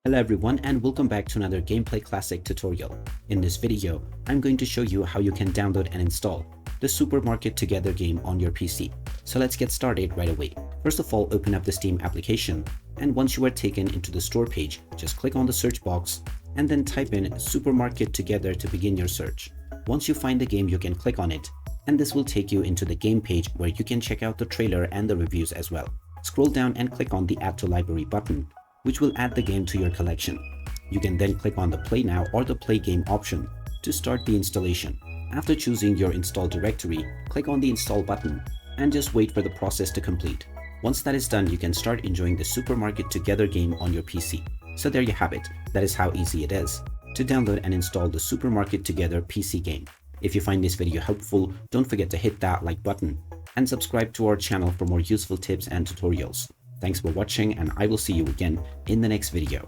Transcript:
Hello everyone and welcome back to another Gameplay Classic tutorial. In this video, I'm going to show you how you can download and install the Supermarket Together game on your PC. So let's get started right away. First of all, open up the Steam application, and once you are taken into the store page, just click on the search box and then type in Supermarket Together to begin your search. Once you find the game, you can click on it, and this will take you into the game page where you can check out the trailer and the reviews as well. Scroll down and click on the Add to Library button, which will add the game to your collection. You can then click on the Play Now or the Play Game option to start the installation. After choosing your install directory, click on the Install button and just wait for the process to complete. Once that is done, you can start enjoying the Supermarket Together game on your PC. So there you have it. That is how easy it is to download and install the Supermarket Together PC game. If you find this video helpful, don't forget to hit that like button and subscribe to our channel for more useful tips and tutorials. Thanks for watching, and I will see you again in the next video.